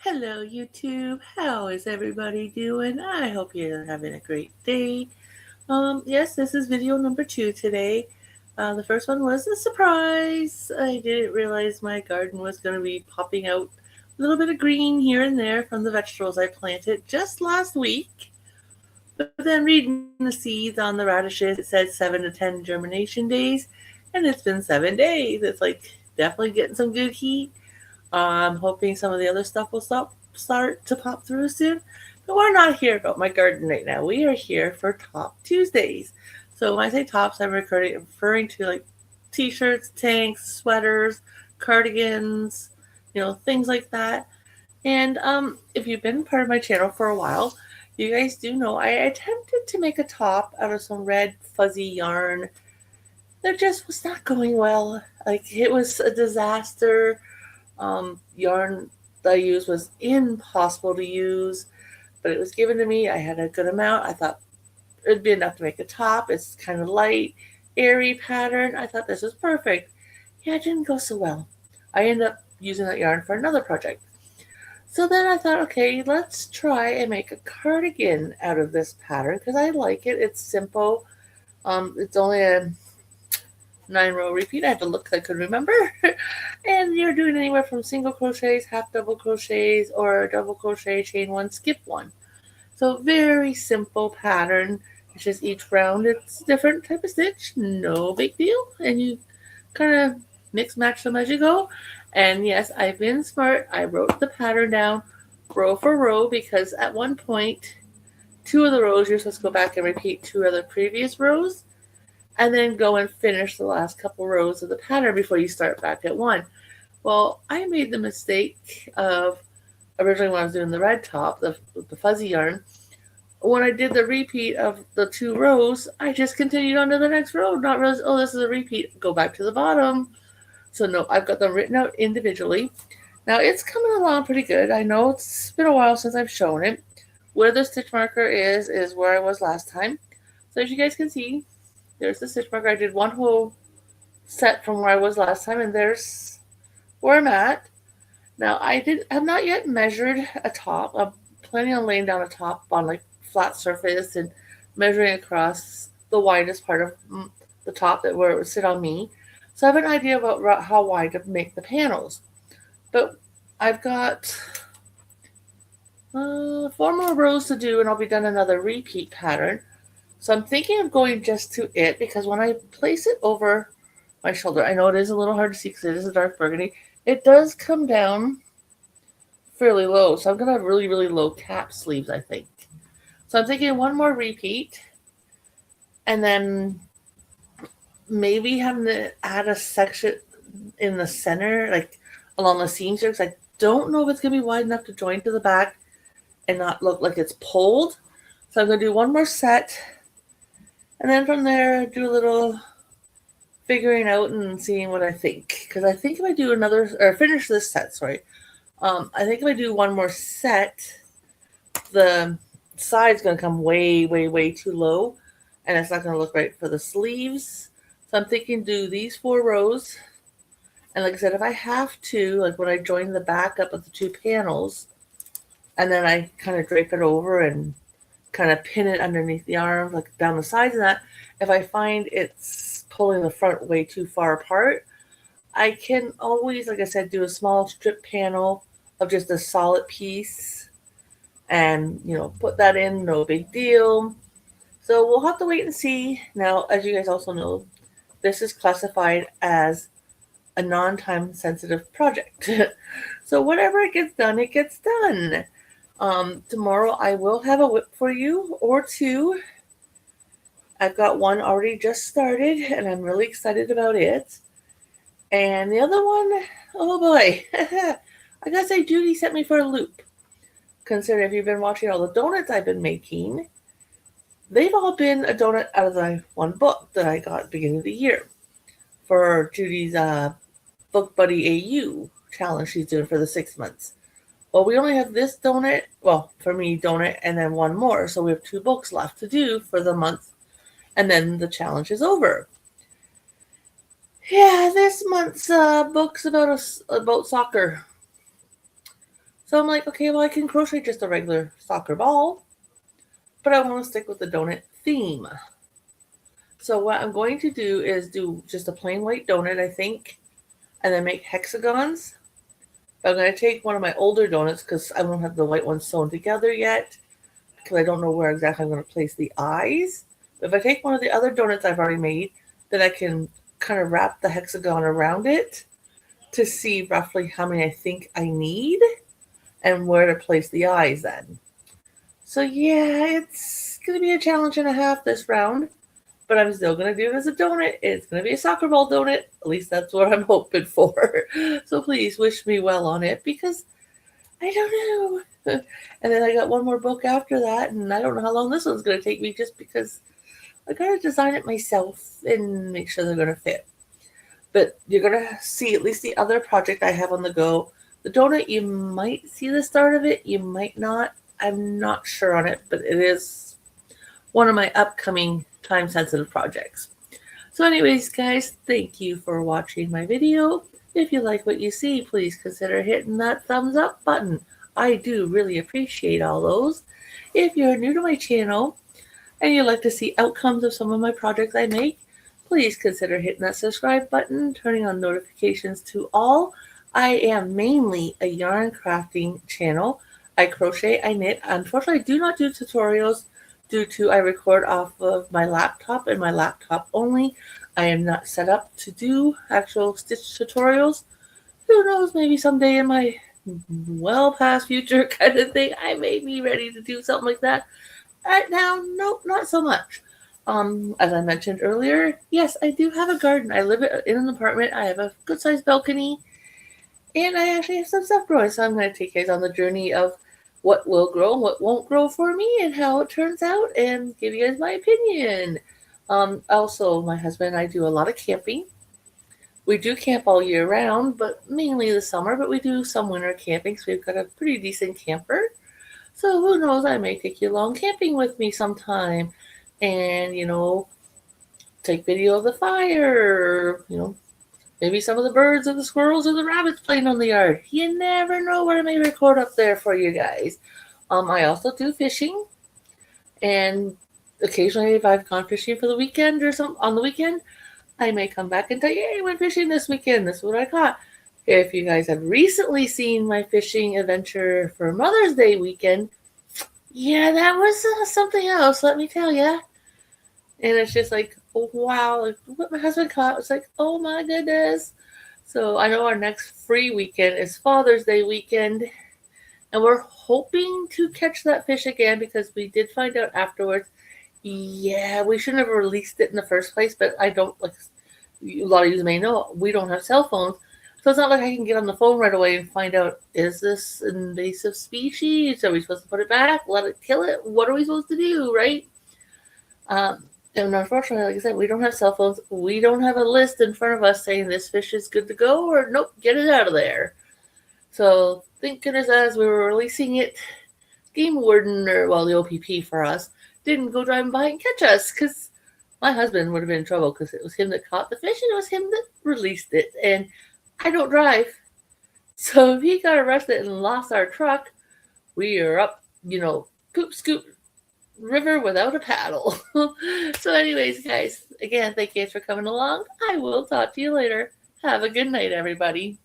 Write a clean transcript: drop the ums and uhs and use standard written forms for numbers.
Hello, YouTube. How is everybody doing? I hope you're having a great day. Yes, this is video number 2 today. The first one was a surprise. I didn't realize my garden was going to be popping out a little bit of green here and there from the vegetables I planted just last week. But then reading the seeds on the radishes, it said 7 to 10 germination days, and it's been 7 days. It's like definitely getting some good heat. I'm hoping some of the other stuff will start to pop through soon. But we're not here about my garden right now. We are here for Top Tuesdays. So when I say tops, I'm referring to like t-shirts, tanks, sweaters, cardigans, things like that. And if you've been part of my channel for a while, you guys do know I attempted to make a top out of some red fuzzy yarn that just was not going well. Like it was a disaster. Yarn that I used was impossible to use, but it was given to me. I had a good amount. I thought it'd be enough to make a top. It's kind of light, airy pattern. I thought this was perfect. Yeah, it didn't go so well. I ended up using that yarn for another project. So then I thought, okay, let's try and make a cardigan out of this pattern because I like it. It's simple. It's only a 9-row repeat. I had to look because I couldn't remember. And you're doing anywhere from single crochets, half double crochets, or double crochet, chain one, skip one. So very simple pattern. It's just each round it's a different type of stitch. No big deal. And you kind of mix match them as you go. And yes, I've been smart. I wrote the pattern down row for row because at one point, 2 of the rows you're supposed to go back and repeat 2 of the previous rows and then go and finish the last couple rows of the pattern before you start back at 1. Well, I made the mistake of originally when I was doing the red top, the fuzzy yarn, when I did the repeat of the 2 rows, I just continued on to the next row, not realize, oh, this is a repeat, go back to the bottom. So no, I've got them written out individually. Now it's coming along pretty good. I know it's been a while since I've shown it. Where the stitch marker is where I was last time. So as you guys can see, there's the stitch marker. I did one whole set from where I was last time, and there's where I'm at. Now have not yet measured a top. I'm planning on laying down a top on like flat surface and measuring across the widest part of the top that where it would sit on me. So I have an idea about how wide to make the panels. But I've got 4 more rows to do and I'll be done another repeat pattern. So I'm thinking of going just to it because when I place it over my shoulder, I know it is a little hard to see because it is a dark burgundy. It does come down fairly low. So I'm going to have really, really low cap sleeves, I think. So I'm thinking 1 more repeat and then maybe having to add a section in the center, like along the seams here, because I don't know if it's going to be wide enough to join to the back and not look like it's pulled. So I'm going to do 1 more set. And then from there, do a little figuring out and seeing what I think. Because I think if I do finish this set, I think if I do 1 more set, the side's going to come way, way, way too low. And it's not going to look right for the sleeves. So I'm thinking do these 4 rows. And like I said, if I have to, like when I join the back up of the 2 panels, and then I kind of drape it over and kind of pin it underneath the arm, like down the sides of that, if I find it's pulling the front way too far apart, I can always, like I said, do a small strip panel of just a solid piece and, put that in, no big deal. So we'll have to wait and see. Now, as you guys also know, this is classified as a non-time sensitive project. So whatever it gets done, it gets done. Tomorrow I will have a whip for you or 2. I've got 1 already just started and I'm really excited about it. And the other one, oh boy, I gotta say Judy sent me for a loop. Considering if you've been watching all the donuts I've been making, they've all been a donut out of the 1 book that I got at the beginning of the year for Judy's Book Buddy AU challenge she's doing for the 6 months. Well, we only have this donut, well, for me, donut, and then 1 more. So we have 2 books left to do for the month, and then the challenge is over. Yeah, this month's book's about soccer. So I'm like, okay, well, I can crochet just a regular soccer ball, but I want to stick with the donut theme. So what I'm going to do is do just a plain white donut, I think, and then make hexagons. I'm going to take one of my older donuts because I won't have the white ones sewn together yet because I don't know where exactly I'm going to place the eyes. But if I take one of the other donuts I've already made, then I can kind of wrap the hexagon around it to see roughly how many I think I need and where to place the eyes then. So yeah, it's going to be a challenge and a half this round, but I'm still going to do it as a donut. It's going to be a soccer ball donut. At least that's what I'm hoping for. So please wish me well on it because I don't know. And then I got one more book after that, and I don't know how long this one's going to take me just because I got to design it myself and make sure they're going to fit. But you're going to see at least the other project I have on the go. The donut, you might see the start of it. You might not. I'm not sure on it, but it is one of my upcoming time-sensitive projects. So anyways, guys, thank you for watching my video. If you like what you see, please consider hitting that thumbs up button. I do really appreciate all those. If you're new to my channel and you'd like to see outcomes of some of my projects I make, please consider hitting that subscribe button, turning on notifications to all. I am mainly a yarn crafting channel. I crochet, I knit. Unfortunately, I do not do tutorials due to I record off of my laptop and my laptop only. I am not set up to do actual stitch tutorials. Who knows, maybe someday in my well past future kind of thing, I may be ready to do something like that. Right now, nope, not so much. As I mentioned earlier, yes, I do have a garden. I live in an apartment. I have a good-sized balcony, and I actually have some stuff growing. So I'm going to take you guys on the journey of what will grow, what won't grow for me, and how it turns out, and give you guys my opinion. Also, my husband and I do a lot of camping. We do camp all year round, but mainly the summer, but we do some winter camping, so we've got a pretty decent camper. So who knows, I may take you along camping with me sometime and, take video of the fire, maybe some of the birds or the squirrels or the rabbits playing on the yard. You never know what I may record up there for you guys. I also do fishing, and occasionally if I've gone fishing for the weekend or some on the weekend, I may come back and tell you, hey, I went fishing this weekend. This is what I caught. If you guys have recently seen my fishing adventure for Mother's Day weekend, yeah, that was something else, let me tell you. And it's just like, oh, wow, like what my husband caught was like, oh my goodness. So I know our next free weekend is Father's Day weekend, and we're hoping to catch that fish again because we did find out afterwards, yeah, we shouldn't have released it in the first place, but I don't, like a lot of you may know, we don't have cell phones. So it's not like I can get on the phone right away and find out, is this an invasive species? Are we supposed to put it back? Let it kill it? What are we supposed to do, right? And unfortunately, like I said, we don't have cell phones. We don't have a list in front of us saying this fish is good to go or nope, get it out of there. So thank goodness as we were releasing it, game warden, or well, the OPP for us, didn't go driving by and catch us because my husband would have been in trouble because it was him that caught the fish and it was him that released it. And I don't drive. So if he got arrested and lost our truck, we are up, poop scoop river without a paddle. So anyways, guys, again, thank you for coming along. I will talk to you later. Have a good night, everybody.